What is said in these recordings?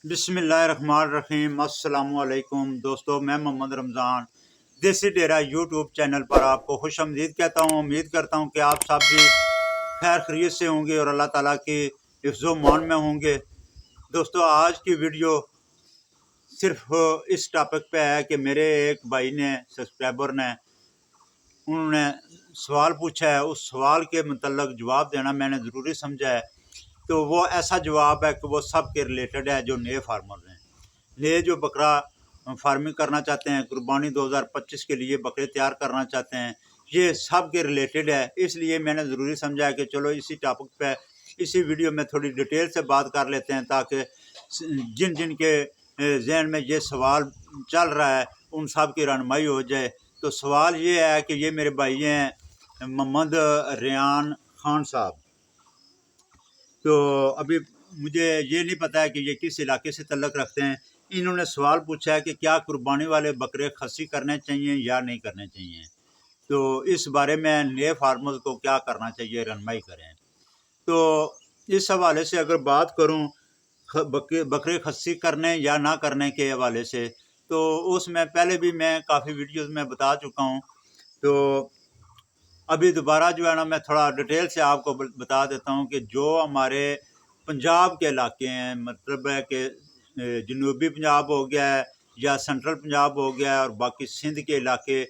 بسم اللہ الرحمن الرحیم۔ السلام علیکم دوستو، میں محمد رمضان دیسی ڈیرا یوٹیوب چینل پر آپ کو خوش آمدید کہتا ہوں۔ امید کرتا ہوں کہ آپ سب بھی خیر خیریت سے ہوں گے اور اللہ تعالیٰ کی حفظ و مان میں ہوں گے۔ دوستو، آج کی ویڈیو صرف اس ٹاپک پہ ہے کہ میرے ایک بھائی نے، سبسکرائبر نے، انہوں نے سوال پوچھا ہے۔ اس سوال کے متعلق جواب دینا میں نے ضروری سمجھا ہے۔ تو وہ ایسا جواب ہے کہ وہ سب کے ریلیٹڈ ہے جو نئے فارمر ہیں، نئے جو بکرا فارمنگ کرنا چاہتے ہیں، قربانی 2025 کے لیے بکرے تیار کرنا چاہتے ہیں، یہ سب کے ریلیٹڈ ہے۔ اس لیے میں نے ضروری سمجھا ہے کہ چلو اسی ٹاپک پہ اسی ویڈیو میں تھوڑی ڈیٹیل سے بات کر لیتے ہیں، تاکہ جن جن کے ذہن میں یہ سوال چل رہا ہے ان سب کی رہنمائی ہو جائے۔ تو سوال یہ ہے کہ یہ میرے بھائی ہیں محمد ریان خان صاحب۔ تو ابھی مجھے یہ نہیں پتہ ہے کہ یہ کس علاقے سے تعلق رکھتے ہیں۔ انہوں نے سوال پوچھا ہے کہ کیا قربانی والے بکرے خصی کرنے چاہیے یا نہیں کرنے چاہیے۔ تو اس بارے میں نئے فارمرز کو کیا کرنا چاہیے، رہنمائی کریں۔ تو اس حوالے سے اگر بات کروں بکرے خصی کرنے یا نہ کرنے کے حوالے سے، تو اس میں پہلے بھی میں کافی ویڈیوز میں بتا چکا ہوں۔ تو ابھی دوبارہ جو ہے نا میں تھوڑا ڈیٹیل سے آپ کو بتا دیتا ہوں کہ جو ہمارے پنجاب کے علاقے ہیں، مطلب ہے کہ جنوبی پنجاب ہو گیا ہے یا سینٹرل پنجاب ہو گیا ہے، اور باقی سندھ کے علاقے،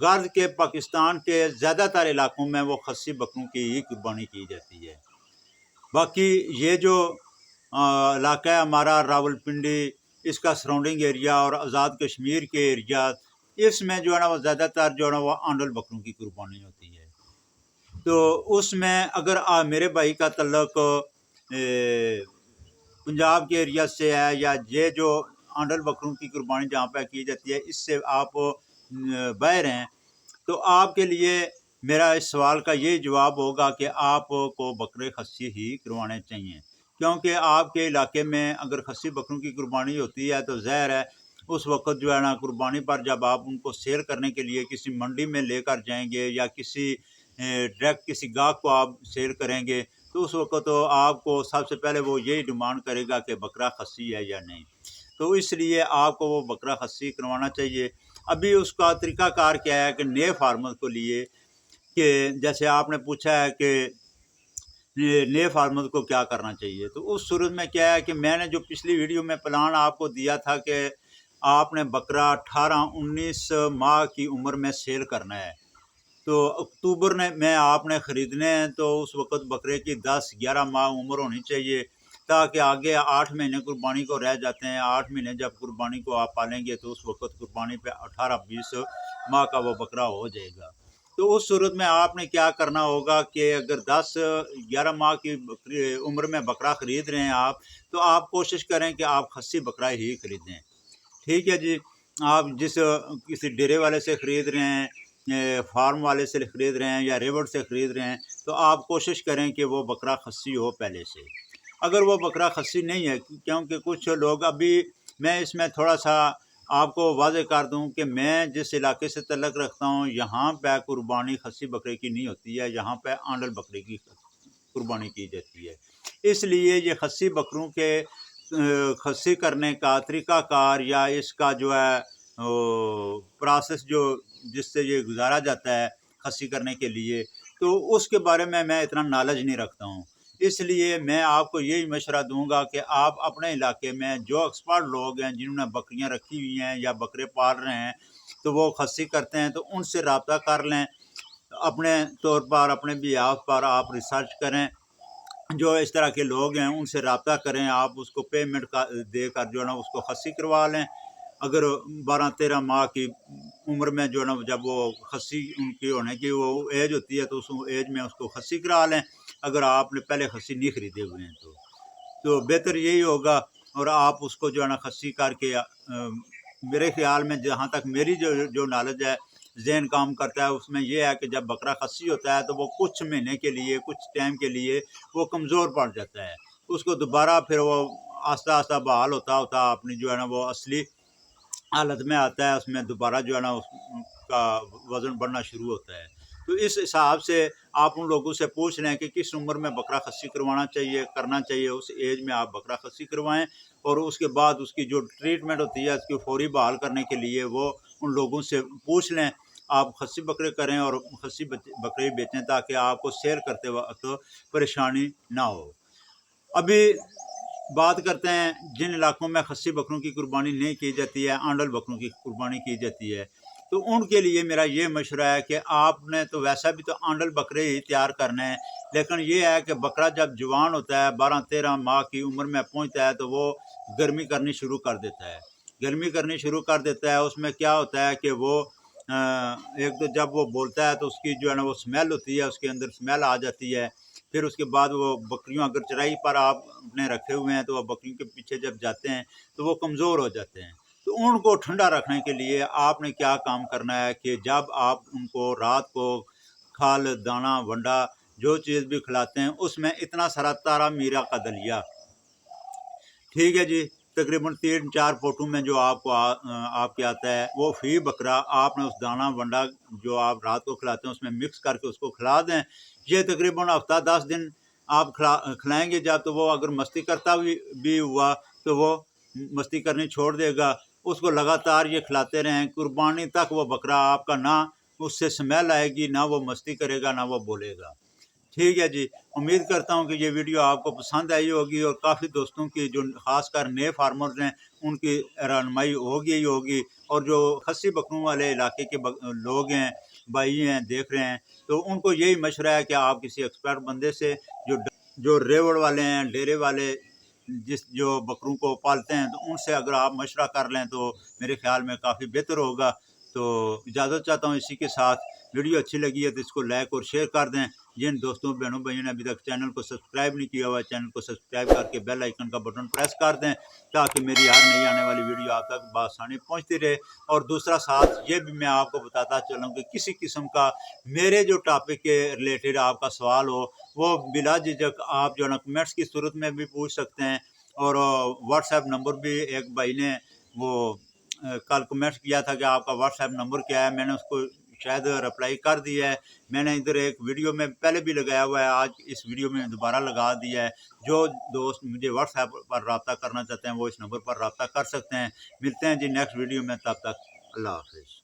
غرب کے پاکستان کے زیادہ تر علاقوں میں وہ خصی بکروں کی ہی قربانی کی جاتی ہے۔ باقی یہ جو علاقہ ہے ہمارا راول پنڈی، اس کا سراؤنڈنگ ایریا اور آزاد کشمیر کے ایریا، اس میں جو ہے نا وہ زیادہ تر جو ہے نا وہ آنڈل بکروں کی قربانی ہوتی ہے۔ تو اس میں اگر میرے بھائی کا تعلق پنجاب کے ایریا سے ہے، یا یہ جو آنڈل بکروں کی قربانی جہاں پہ کی جاتی ہے اس سے آپ باہر ہیں، تو آپ کے لیے میرا اس سوال کا یہ جواب ہوگا کہ آپ کو بکرے خصی ہی کروانے چاہیے، کیونکہ آپ کے علاقے میں اگر خصی بکروں کی قربانی ہوتی ہے تو ظاہر ہے اس وقت جو ہے نا قربانی پر جب آپ ان کو سیل کرنے کے لیے کسی منڈی میں لے کر جائیں گے یا کسی ڈائریکٹ کسی گاہک کو آپ سیل کریں گے، تو اس وقت تو آپ کو سب سے پہلے وہ یہی ڈیمانڈ کرے گا کہ بکرا خصی ہے یا نہیں۔ تو اس لیے آپ کو وہ بکرا خصی کروانا چاہیے۔ ابھی اس کا طریقہ کار کیا ہے کہ نئے فارمر کو لیے، کہ جیسے آپ نے پوچھا ہے کہ نئے فارمر کو کیا کرنا چاہیے، تو اس صورت میں کیا ہے کہ میں نے جو پچھلی ویڈیو میں پلان آپ کو دیا تھا کہ آپ نے بکرا 18-19 ماہ کی عمر میں سیل کرنا ہے، تو اکتوبر میں آپ نے خریدنے ہیں، تو اس وقت بکرے کی 10-11 ماہ عمر ہونی چاہیے، تاکہ آگے 8 مہینے قربانی کو رہ جاتے ہیں۔ 8 مہینے جب قربانی کو آپ پالیں گے تو اس وقت قربانی پہ 18-20 ماہ کا وہ بکرا ہو جائے گا۔ تو اس صورت میں آپ نے کیا کرنا ہوگا کہ اگر 10-11 ماہ کی عمر میں بکرا خرید رہے ہیں آپ، تو آپ کوشش کریں کہ آپ خصی بکرا ہی خریدیں۔ ٹھیک ہے جی، آپ جس کسی ڈیرے والے سے خرید رہے ہیں، فارم والے سے خرید رہے ہیں یا ریوڑ سے خرید رہے ہیں، تو آپ کوشش کریں کہ وہ بکرا خصی ہو پہلے سے۔ اگر وہ بکرا خصی نہیں ہے، کیونکہ کچھ لوگ، ابھی میں اس میں تھوڑا سا آپ کو واضح کر دوں کہ میں جس علاقے سے تعلق رکھتا ہوں یہاں پہ قربانی خصی بکرے کی نہیں ہوتی ہے، یہاں پہ آنڈل بکرے کی قربانی کی جاتی ہے۔ اس لیے یہ خصی بکروں کے خصی کرنے کا طریقہ کار یا اس کا جو ہے پروسیس جو جس سے یہ گزارا جاتا ہے خصی کرنے کے لیے، تو اس کے بارے میں اتنا نالج نہیں رکھتا ہوں۔ اس لیے میں آپ کو یہی مشورہ دوں گا کہ آپ اپنے علاقے میں جو ایکسپرٹ لوگ ہیں جنہوں نے بکریاں رکھی ہوئی ہیں یا بکرے پال رہے ہیں تو وہ خصی کرتے ہیں، تو ان سے رابطہ کر لیں، اپنے طور پر اپنے بیہاف پر آپ ریسرچ کریں، جو اس طرح کے لوگ ہیں ان سے رابطہ کریں، آپ اس کو پیمنٹ دے کر جو ہے نا اس کو خصی کروا لیں۔ اگر 12-13 ماہ کی عمر میں جو ہے نا جب وہ خصی ان کی ہونے کی وہ ایج ہوتی ہے تو اس ایج میں اس کو خصی کرا لیں، اگر آپ نے پہلے خصی نہیں خریدے ہوئے ہیں تو بہتر یہی ہوگا۔ اور آپ اس کو جو ہے نا خصی کر کے میرے خیال میں جہاں تک میری جو نالج ہے، ذہن کام کرتا ہے، اس میں یہ ہے کہ جب بکرا خصی ہوتا ہے تو وہ کچھ مہینے کے لیے، کچھ ٹائم کے لیے وہ کمزور پڑ جاتا ہے، اس کو دوبارہ پھر وہ آہستہ آہستہ بحال ہوتا اپنی جو ہے نا وہ اصلی حالت میں آتا ہے، اس میں دوبارہ جو ہے نا اس کا وزن بڑھنا شروع ہوتا ہے۔ تو اس حساب سے آپ ان لوگوں سے پوچھ لیں کہ کس عمر میں بکرا خصی کرنا چاہیے، اس ایج میں آپ بکرا خصی کروائیں، اور اس کے بعد اس کی جو ٹریٹمنٹ ہوتی ہے اس کی فوری بحال کرنے کے لیے وہ ان لوگوں سے پوچھ لیں۔ آپ خصی بکرے کریں اور خصی بکرے بیچیں تاکہ آپ کو سیل کرتے وقت پریشانی نہ ہو۔ ابھی بات کرتے ہیں جن علاقوں میں خصی بکروں کی قربانی نہیں کی جاتی ہے، آنڈل بکروں کی قربانی کی جاتی ہے، تو ان کے لیے میرا یہ مشورہ ہے کہ آپ نے تو ویسا بھی تو آنڈل بکرے ہی تیار کرنے ہیں، لیکن یہ ہے کہ بکرا جب جوان ہوتا ہے، 12-13 ماہ کی عمر میں پہنچتا ہے، تو وہ گرمی کرنی شروع کر دیتا ہے۔ اس میں کیا ہوتا ہے کہ وہ ایک تو جب وہ بولتا ہے تو اس کی جو ہے نا وہ اسمیل ہوتی ہے، اس کے اندر اسمیل آ جاتی ہے۔ پھر اس کے بعد وہ بکریوں اگر چرائی پر آپ نے رکھے ہوئے ہیں تو وہ بکریوں کے پیچھے جب جاتے ہیں تو وہ کمزور ہو جاتے ہیں۔ تو ان کو ٹھنڈا رکھنے کے لیے آپ نے کیا کام کرنا ہے کہ جب آپ ان کو رات کو کھال دانہ ونڈا جو چیز بھی کھلاتے ہیں اس میں اتنا سارا تارا میرا کا دلیا، ٹھیک ہے جی، تقریباً 3-4 فوٹو میں جو آپ کے آتا ہے وہ فی بکرا آپ نے اس دانہ ونڈا جو آپ رات کو کھلاتے ہیں اس میں مکس کر کے اس کو کھلا دیں۔ یہ تقریباً ہفتہ 10 دن آپ کھلائیں گے جب، تو وہ اگر مستی کرتا بھی ہوا تو وہ مستی کرنی چھوڑ دے گا۔ اس کو لگاتار یہ کھلاتے رہیں، قربانی تک وہ بکرا آپ کا نہ اس سے سمیل آئے گی، نہ وہ مستی کرے گا، نہ وہ بولے گا۔ ٹھیک ہے جی، امید کرتا ہوں کہ یہ ویڈیو آپ کو پسند آئی ہوگی اور کافی دوستوں کی جو خاص کر نئے فارمرز ہیں ان کی رہنمائی ہوگی، اور جو خصی بکروں والے علاقے کے لوگ ہیں، بھائی ہیں، دیکھ رہے ہیں، تو ان کو یہی مشورہ ہے کہ آپ کسی ایکسپرٹ بندے سے جو ریوڑ والے ہیں، ڈیرے والے جو بکروں کو پالتے ہیں، تو ان سے اگر آپ مشورہ کر لیں تو میرے خیال میں کافی بہتر ہوگا۔ تو اجازت چاہتا ہوں اسی کے ساتھ، ویڈیو اچھی لگی ہے تو اس کو لائک اور شیئر کر دیں۔ جن دوستوں بہنوں بھائیوں نے ابھی تک چینل کو سبسکرائب نہیں کیا ہوا ہے، چینل کو سبسکرائب کر کے بیل آئیکن کا بٹن پریس کر دیں تاکہ میری ہر نئی آنے والی ویڈیو آپ تک بآسانی پہنچتی رہے۔ اور دوسرا ساتھ یہ بھی میں آپ کو بتاتا چلوں کہ کسی قسم کا میرے جو ٹاپک کے ریلیٹڈ آپ کا سوال ہو وہ بلا جھجک آپ جو ہے نا کمنٹس کی صورت میں بھی پوچھ سکتے ہیں، اور واٹس ایپ نمبر بھی ایک بھائی نے وہ کل کمنٹس کیا تھا کہ آپ کا واٹس ایپ نمبر کیا ہے، میں نے اس کو شاید رپلائی کر دیا ہے۔ میں نے ادھر ایک ویڈیو میں پہلے بھی لگایا ہوا ہے، آج اس ویڈیو میں دوبارہ لگا دیا ہے۔ جو دوست مجھے واٹس ایپ پر رابطہ کرنا چاہتے ہیں وہ اس نمبر پر رابطہ کر سکتے ہیں۔ ملتے ہیں جی نیکسٹ ویڈیو میں، تب تک اللہ حافظ۔